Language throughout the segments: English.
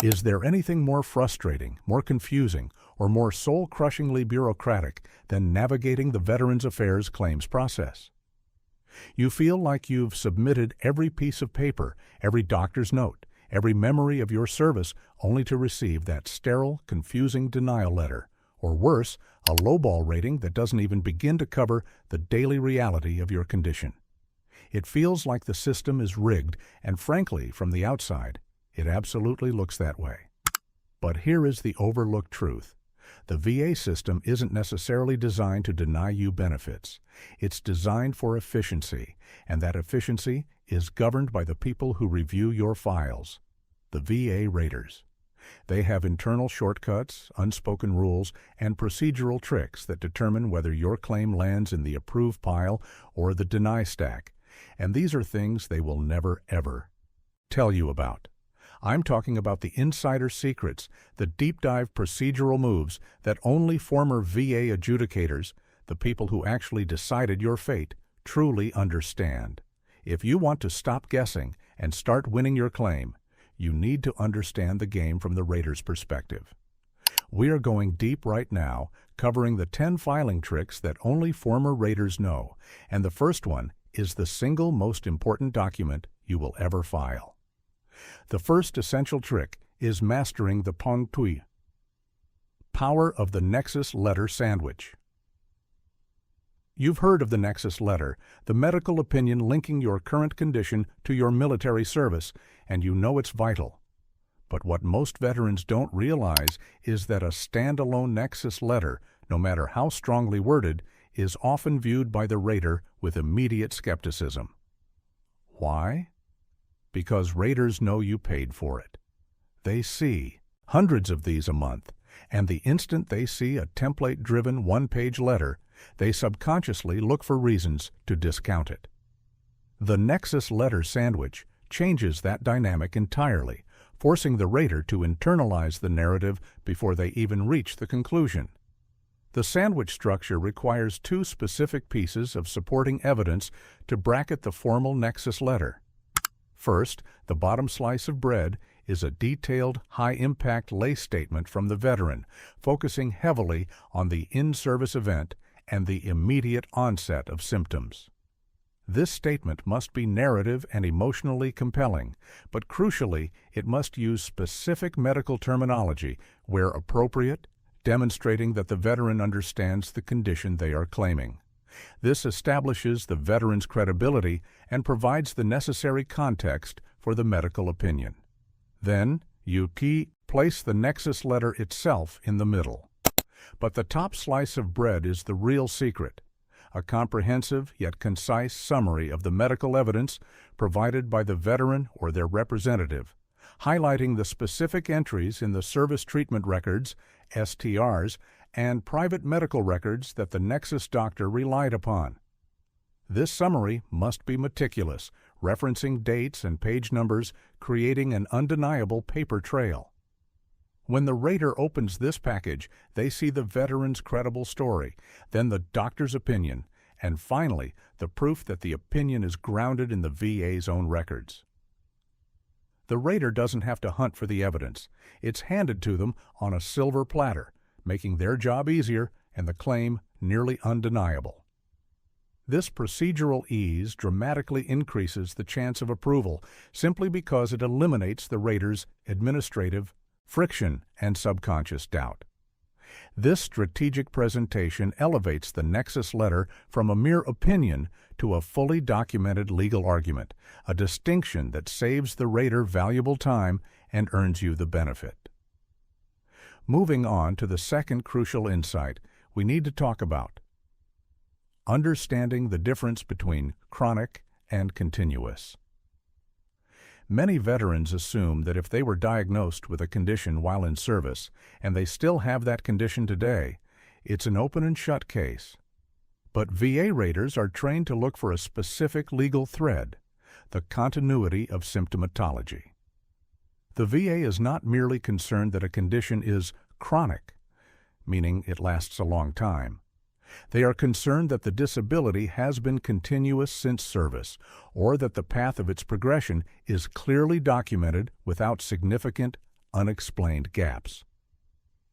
Is there anything more frustrating, more confusing, or more soul-crushingly bureaucratic than navigating the Veterans Affairs claims process? You feel like you've submitted every piece of paper, every doctor's note, every memory of your service, only to receive that sterile, confusing denial letter, or worse, a lowball rating that doesn't even begin to cover the daily reality of your condition. It feels like the system is rigged, and frankly, from the outside, it absolutely looks that way. But here is the overlooked truth. The VA system isn't necessarily designed to deny you benefits. It's designed for efficiency, and that efficiency is governed by the people who review your files, the VA raters. They have internal shortcuts, unspoken rules, and procedural tricks that determine whether your claim lands in the approve pile or the deny stack, and these are things they will never, ever tell you about. I'm talking about the insider secrets, the deep-dive procedural moves that only former VA adjudicators, the people who actually decided your fate, truly understand. If you want to stop guessing and start winning your claim, you need to understand the game from the rater's perspective. We are going deep right now, covering the 10 filing tricks that only former raters know, and the first one is the single most important document you will ever file. The first essential trick is mastering the ponctué, power of the nexus letter sandwich. You've heard of the nexus letter, the medical opinion linking your current condition to your military service, and you know it's vital. But what most veterans don't realize is that a standalone nexus letter, no matter how strongly worded, is often viewed by the rater with immediate skepticism. Why? Because raters know you paid for it. They see hundreds of these a month, and the instant they see a template-driven one-page letter, they subconsciously look for reasons to discount it. The nexus letter sandwich changes that dynamic entirely, forcing the rater to internalize the narrative before they even reach the conclusion. The sandwich structure requires two specific pieces of supporting evidence to bracket the formal nexus letter. First, the bottom slice of bread is a detailed, high-impact lay statement from the veteran, focusing heavily on the in-service event and the immediate onset of symptoms. This statement must be narrative and emotionally compelling, but crucially, it must use specific medical terminology where appropriate, demonstrating that the veteran understands the condition they are claiming. This establishes the veteran's credibility and provides the necessary context for the medical opinion. Then, you place the nexus letter itself in the middle. But the top slice of bread is the real secret, a comprehensive yet concise summary of the medical evidence provided by the veteran or their representative, highlighting the specific entries in the service treatment records, STRs, and private medical records that the nexus doctor relied upon. This summary must be meticulous, referencing dates and page numbers, creating an undeniable paper trail. When the rater opens this package, they see the veteran's credible story, then the doctor's opinion, and finally, the proof that the opinion is grounded in the VA's own records. The rater doesn't have to hunt for the evidence. It's handed to them on a silver platter, making their job easier and the claim nearly undeniable. This procedural ease dramatically increases the chance of approval simply because it eliminates the rater's administrative friction and subconscious doubt. This strategic presentation elevates the nexus letter from a mere opinion to a fully documented legal argument, a distinction that saves the rater valuable time and earns you the benefit. Moving on to the second crucial insight we need to talk about: understanding the difference between chronic and continuous. Many veterans assume that if they were diagnosed with a condition while in service, and they still have that condition today, it's an open and shut case. But VA raters are trained to look for a specific legal thread: the continuity of symptomatology. The VA is not merely concerned that a condition is chronic, meaning it lasts a long time. They are concerned that the disability has been continuous since service, or that the path of its progression is clearly documented without significant unexplained gaps.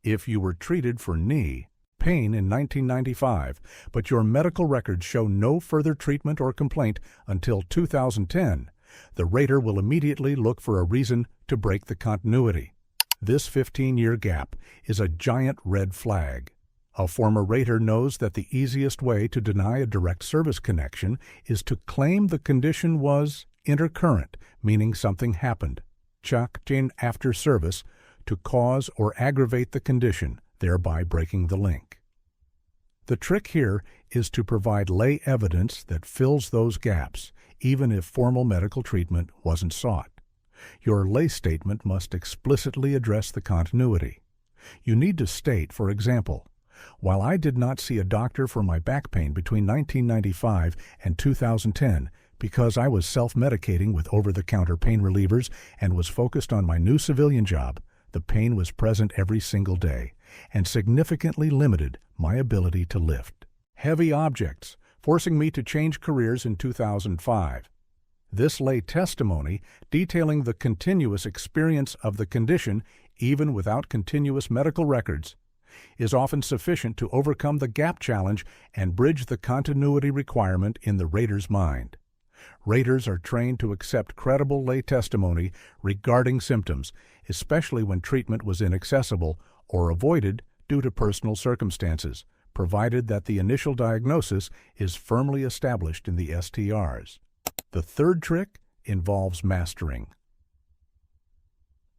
If you were treated for knee pain in 1995, but your medical records show no further treatment or complaint until 2010, the rater will immediately look for a reason to break the continuity. This 15-year gap is a giant red flag. A former rater knows that the easiest way to deny a direct service connection is to claim the condition was intercurrent, meaning something happened, checked in after service, to cause or aggravate the condition, thereby breaking the link. The trick here is to provide lay evidence that fills those gaps, even if formal medical treatment wasn't sought. Your lay statement must explicitly address the continuity. You need to state, for example, while I did not see a doctor for my back pain between 1995 and 2010 because I was self-medicating with over-the-counter pain relievers and was focused on my new civilian job, the pain was present every single day and significantly limited my ability to lift heavy objects, forcing me to change careers in 2005. This lay testimony, detailing the continuous experience of the condition, even without continuous medical records, is often sufficient to overcome the gap challenge and bridge the continuity requirement in the rater's mind. Raters are trained to accept credible lay testimony regarding symptoms, especially when treatment was inaccessible or avoided due to personal circumstances, provided that the initial diagnosis is firmly established in the STRs. The third trick involves mastering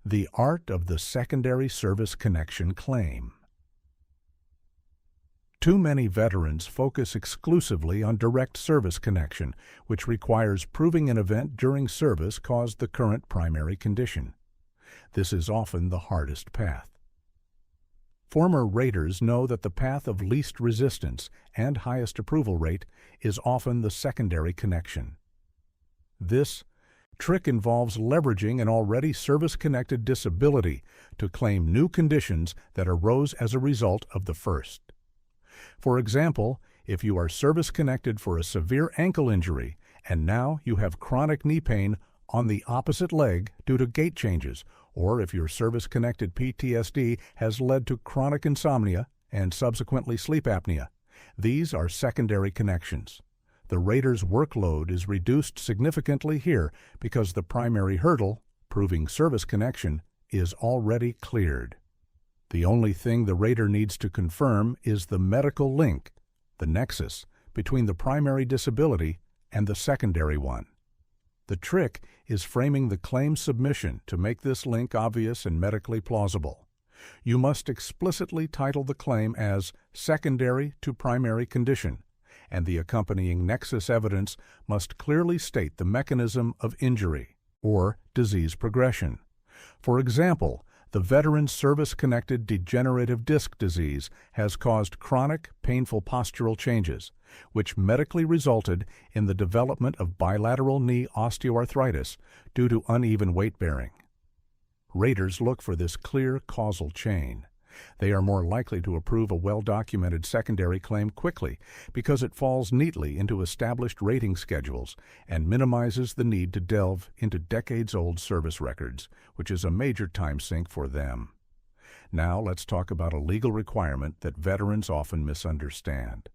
the art of the secondary service connection claim. Too many veterans focus exclusively on direct service connection, which requires proving an event during service caused the current primary condition. This is often the hardest path. Former raters know that the path of least resistance and highest approval rate is often the secondary connection. This trick involves leveraging an already service-connected disability to claim new conditions that arose as a result of the first. For example, if you are service-connected for a severe ankle injury and now you have chronic knee pain on the opposite leg due to gait changes, or if your service-connected PTSD has led to chronic insomnia and subsequently sleep apnea, these are secondary connections. The rater's workload is reduced significantly here because the primary hurdle, proving service connection, is already cleared. The only thing the rater needs to confirm is the medical link, the nexus, between the primary disability and the secondary one. The trick is framing the claim submission to make this link obvious and medically plausible. You must explicitly title the claim as secondary to primary condition, and the accompanying nexus evidence must clearly state the mechanism of injury or disease progression. For example, the veteran's service-connected degenerative disc disease has caused chronic, painful postural changes, which medically resulted in the development of bilateral knee osteoarthritis due to uneven weight-bearing. Raters look for this clear causal chain. They are more likely to approve a well-documented secondary claim quickly because it falls neatly into established rating schedules and minimizes the need to delve into decades-old service records, which is a major time sink for them. Now let's talk about a legal requirement that veterans often misunderstand.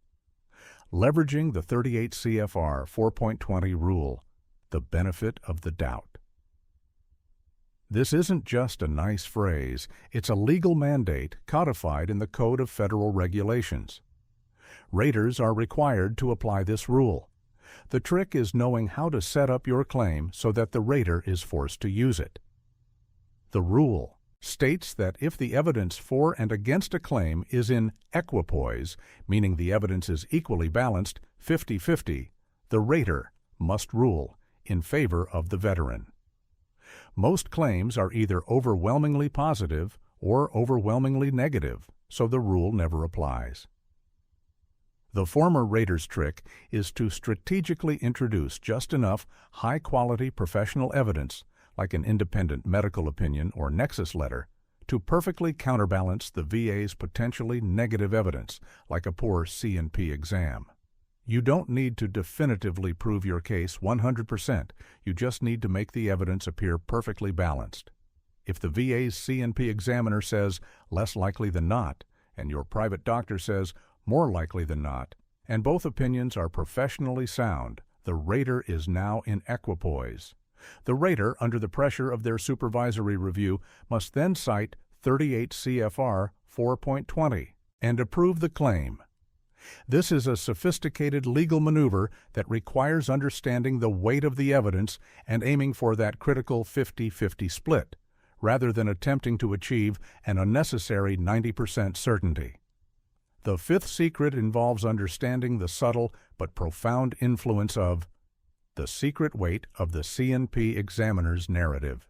Leveraging the 38 CFR 4.20 rule, the benefit of the doubt. This isn't just a nice phrase, it's a legal mandate codified in the Code of Federal Regulations. Raters are required to apply this rule. The trick is knowing how to set up your claim so that the rater is forced to use it. The rule states that if the evidence for and against a claim is in equipoise, meaning the evidence is equally balanced, 50-50, the rater must rule in favor of the veteran. Most claims are either overwhelmingly positive or overwhelmingly negative, so the rule never applies. The former rater's trick is to strategically introduce just enough high-quality professional evidence, like an independent medical opinion or nexus letter, to perfectly counterbalance the VA's potentially negative evidence, like a poor C&P exam. You don't need to definitively prove your case 100%. You just need to make the evidence appear perfectly balanced. If the VA's C&P examiner says less likely than not, and your private doctor says more likely than not, and both opinions are professionally sound, the rater is now in equipoise. The rater, under the pressure of their supervisory review, must then cite 38 CFR 4.20 and approve the claim. This is a sophisticated legal maneuver that requires understanding the weight of the evidence and aiming for that critical 50-50 split, rather than attempting to achieve an unnecessary 90% certainty. The fifth secret involves understanding the subtle but profound influence of the secret weight of the C&P examiner's narrative.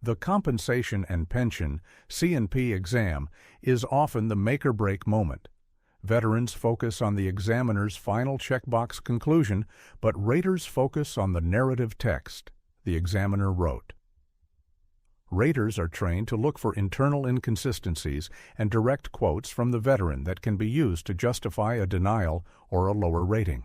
The compensation and pension C&P exam is often the make-or-break moment. Veterans focus on the examiner's final checkbox conclusion, but raters focus on the narrative text the examiner wrote. Raters are trained to look for internal inconsistencies and direct quotes from the veteran that can be used to justify a denial or a lower rating.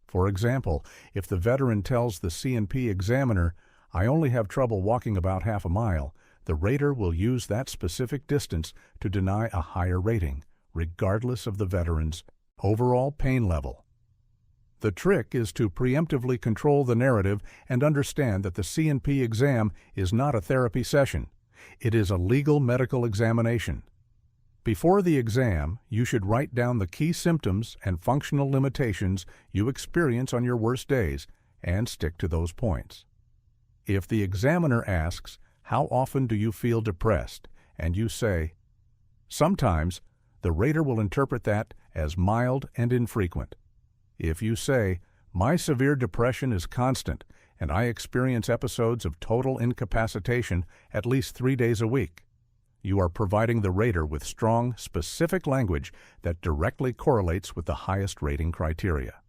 For example, if the veteran tells the C&P examiner, "I only have trouble walking about half a mile," the rater will use that specific distance to deny a higher rating, regardless of the veteran's overall pain level. The trick is to preemptively control the narrative and understand that the C&P exam is not a therapy session. It is a legal medical examination. Before the exam, you should write down the key symptoms and functional limitations you experience on your worst days and stick to those points. If the examiner asks, "How often do you feel depressed?" and you say, "Sometimes," the rater will interpret that as mild and infrequent. If you say, "My severe depression is constant, and I experience episodes of total incapacitation at least 3 days a week," you are providing the rater with strong, specific language that directly correlates with the highest rating criteria.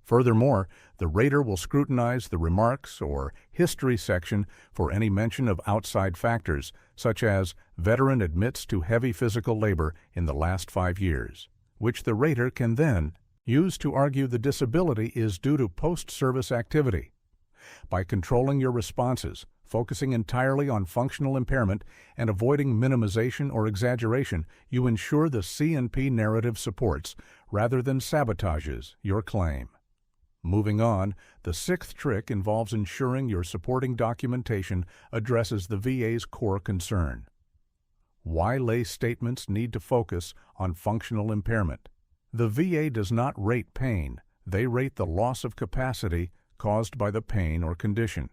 Furthermore, the rater will scrutinize the remarks or history section for any mention of outside factors, such as veteran admits to heavy physical labor in the last 5 years, which the rater can then use to argue the disability is due to post-service activity. By controlling your responses, focusing entirely on functional impairment, and avoiding minimization or exaggeration, you ensure the C&P narrative supports, rather than sabotages, your claim. Moving on, the sixth trick involves ensuring your supporting documentation addresses the VA's core concern. Why lay statements need to focus on functional impairment? The VA does not rate pain, they rate the loss of capacity caused by the pain or condition.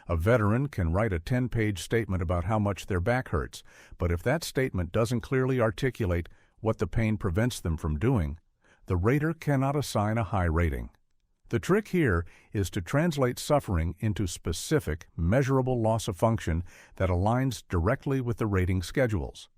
A veteran can write a 10-page statement about how much their back hurts, but if that statement doesn't clearly articulate what the pain prevents them from doing, the rater cannot assign a high rating. The trick here is to translate suffering into specific, measurable loss of function that aligns directly with the rating schedules.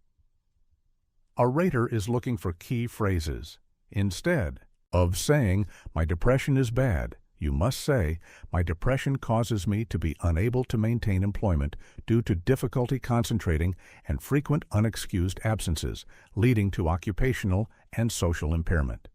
A rater is looking for key phrases. Instead of saying, "My depression is bad," you must say, "My depression causes me to be unable to maintain employment due to difficulty concentrating and frequent unexcused absences, leading to occupational and social impairment."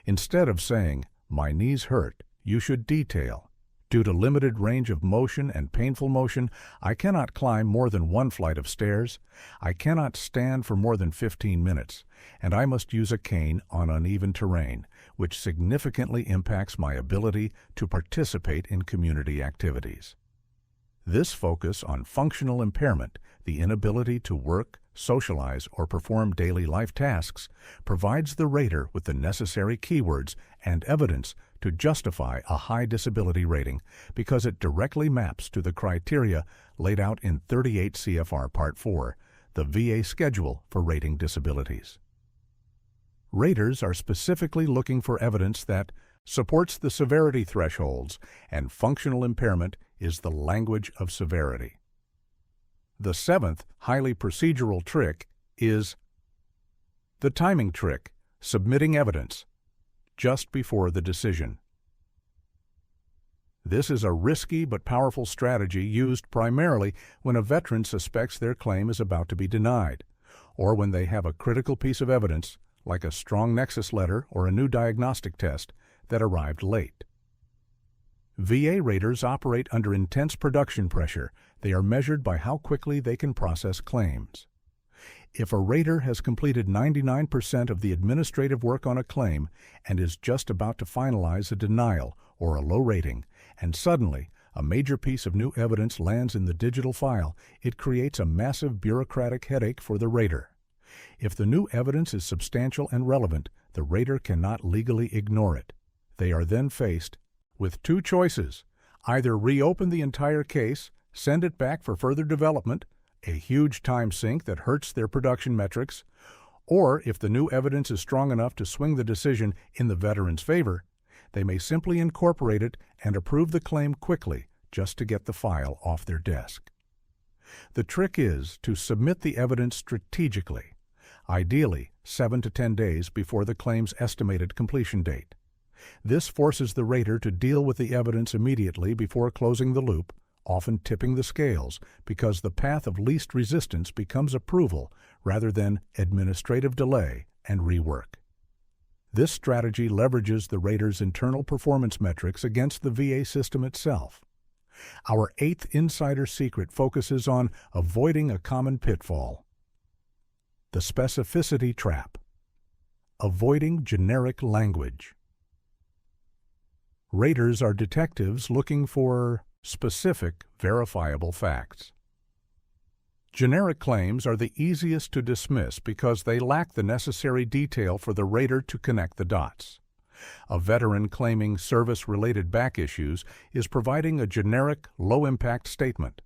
Instead of saying, "My knees hurt," you should detail, "Due to limited range of motion and painful motion, I cannot climb more than 1 flight of stairs, I cannot stand for more than 15 minutes, and I must use a cane on uneven terrain, which significantly impacts my ability to participate in community activities." This focus on functional impairment, the inability to work, socialize, or perform daily life tasks, provides the rater with the necessary keywords and evidence to justify a high disability rating because it directly maps to the criteria laid out in 38 CFR Part 4, the VA schedule for rating disabilities. Raters are specifically looking for evidence that supports the severity thresholds, and functional impairment is the language of severity. The seventh, highly procedural trick is the timing trick, submitting evidence just before the decision. This is a risky but powerful strategy used primarily when a veteran suspects their claim is about to be denied, or when they have a critical piece of evidence, like a strong nexus letter or a new diagnostic test, that arrived late. VA raters operate under intense production pressure. They are measured by how quickly they can process claims. If a rater has completed 99% of the administrative work on a claim and is just about to finalize a denial or a low rating, and suddenly a major piece of new evidence lands in the digital file, it creates a massive bureaucratic headache for the rater. If the new evidence is substantial and relevant, the rater cannot legally ignore it. They are then faced with two choices: either reopen the entire case, send it back for further development, a huge time sink that hurts their production metrics, or if the new evidence is strong enough to swing the decision in the veteran's favor, they may simply incorporate it and approve the claim quickly just to get the file off their desk. The trick is to submit the evidence strategically, ideally 7 to 10 days before the claim's estimated completion date. This forces the rater to deal with the evidence immediately before closing the loop, often tipping the scales because the path of least resistance becomes approval rather than administrative delay and rework. This strategy leverages the rater's internal performance metrics against the VA system itself. Our 8th insider secret focuses on avoiding a common pitfall: the specificity trap. Avoiding generic language. Raters are detectives looking for specific, verifiable facts. Generic claims are the easiest to dismiss because they lack the necessary detail for the rater to connect the dots. A veteran claiming service-related back issues is providing a generic, low-impact statement.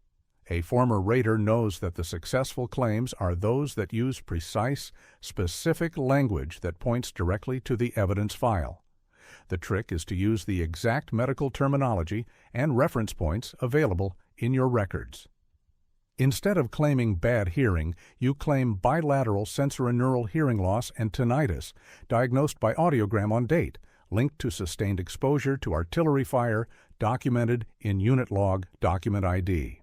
A former rater knows that the successful claims are those that use precise, specific language that points directly to the evidence file. The trick is to use the exact medical terminology and reference points available in your records. Instead of claiming bad hearing, you claim bilateral sensorineural hearing loss and tinnitus, diagnosed by audiogram on date, linked to sustained exposure to artillery fire, documented in unit log document ID.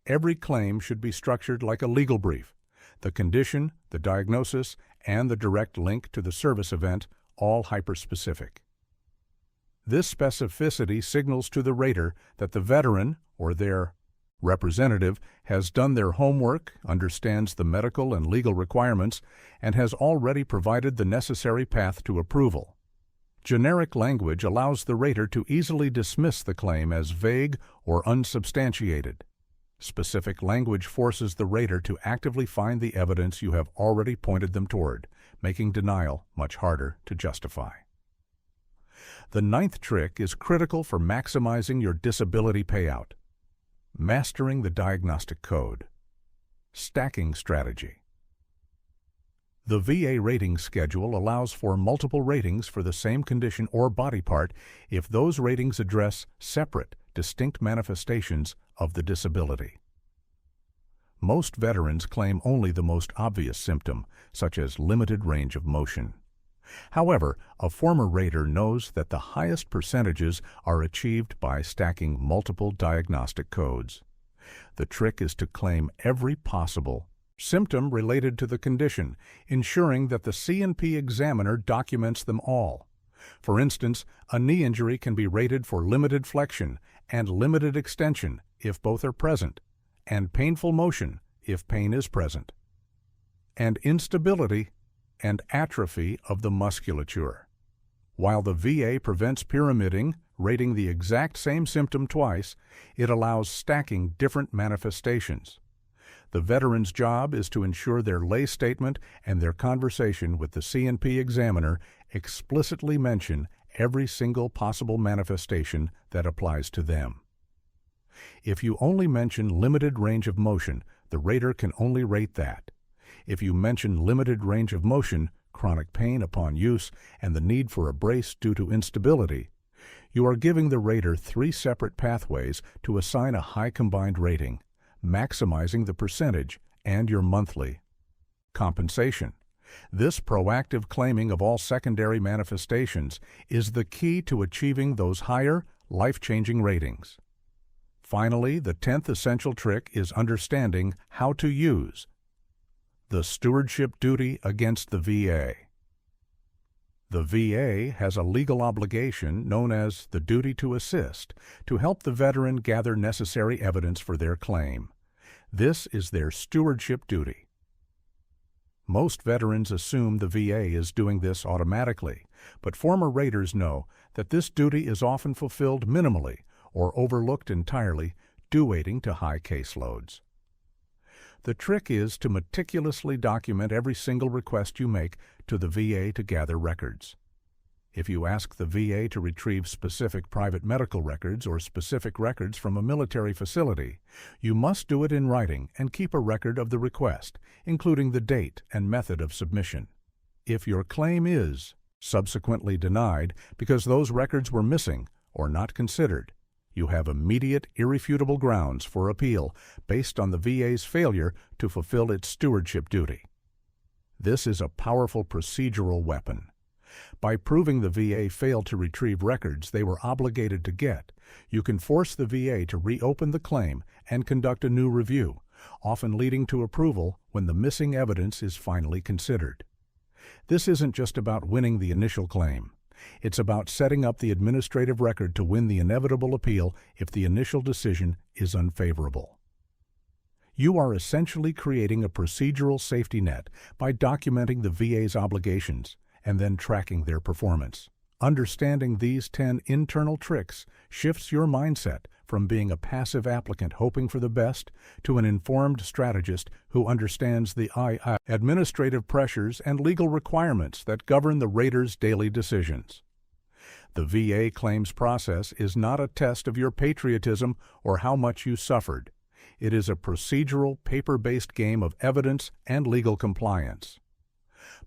Every claim should be structured like a legal brief. The condition, the diagnosis, and the direct link to the service event, all hyperspecific. This specificity signals to the rater that the veteran, or their representative, has done their homework, understands the medical and legal requirements, and has already provided the necessary path to approval. Generic language allows the rater to easily dismiss the claim as vague or unsubstantiated. Specific language forces the rater to actively find the evidence you have already pointed them toward, making denial much harder to justify. The 9th trick is critical for maximizing your disability payout: mastering the diagnostic code. Stacking strategy. The VA rating schedule allows for multiple ratings for the same condition or body part if those ratings address separate, distinct manifestations of the disability. Most veterans claim only the most obvious symptom, such as limited range of motion. However, a former rater knows that the highest percentages are achieved by stacking multiple diagnostic codes. The trick is to claim every possible symptom related to the condition, ensuring that the C&P examiner documents them all. For instance, a knee injury can be rated for limited flexion and limited extension if both are present, and painful motion if pain is present, and instability and atrophy of the musculature. While the VA prevents pyramiding, rating the exact same symptom twice, it allows stacking different manifestations. The veteran's job is to ensure their lay statement and their conversation with the C&P examiner explicitly mention every single possible manifestation that applies to them. If you only mention limited range of motion, the rater can only rate that. If you mention limited range of motion, chronic pain upon use, and the need for a brace due to instability, you are giving the rater 3 separate pathways to assign a high combined rating, maximizing the percentage and your monthly compensation. This proactive claiming of all secondary manifestations is the key to achieving those higher, life-changing ratings. Finally, the 10th essential trick is understanding how to use the stewardship duty against the VA. The VA has a legal obligation known as the duty to assist to help the veteran gather necessary evidence for their claim. This is their stewardship duty. Most veterans assume the VA is doing this automatically, but former raters know that this duty is often fulfilled minimally or overlooked entirely, due waiting to high caseloads. The trick is to meticulously document every single request you make to the VA to gather records. If you ask the VA to retrieve specific private medical records or specific records from a military facility, you must do it in writing and keep a record of the request, including the date and method of submission. If your claim is subsequently denied because those records were missing or not considered, you have immediate, irrefutable grounds for appeal based on the VA's failure to fulfill its stewardship duty. This is a powerful procedural weapon. By proving the VA failed to retrieve records they were obligated to get, you can force the VA to reopen the claim and conduct a new review, often leading to approval when the missing evidence is finally considered. This isn't just about winning the initial claim. It's about setting up the administrative record to win the inevitable appeal if the initial decision is unfavorable. You are essentially creating a procedural safety net by documenting the VA's obligations and then tracking their performance. Understanding these 10 internal tricks shifts your mindset from being a passive applicant hoping for the best to an informed strategist who understands the administrative pressures and legal requirements that govern the rater's daily decisions. The VA claims process is not a test of your patriotism or how much you suffered. It is a procedural, paper-based game of evidence and legal compliance.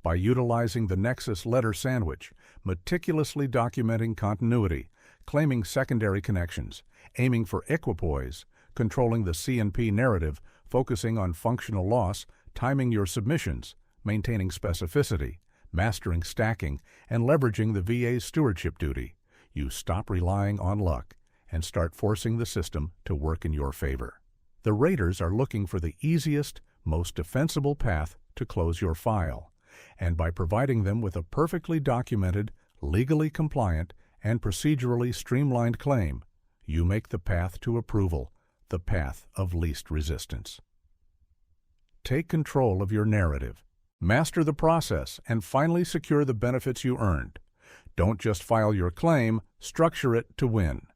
By utilizing the Nexus letter sandwich, meticulously documenting continuity, claiming secondary connections, aiming for equipoise, controlling the C&P narrative, focusing on functional loss, timing your submissions, maintaining specificity, mastering stacking, and leveraging the VA's stewardship duty, you stop relying on luck and start forcing the system to work in your favor. The raters are looking for the easiest, most defensible path to close your file, and by providing them with a perfectly documented, legally compliant, and procedurally streamlined claim, you make the path to approval the path of least resistance. Take control of your narrative. Master the process and finally secure the benefits you earned. Don't just file your claim, structure it to win.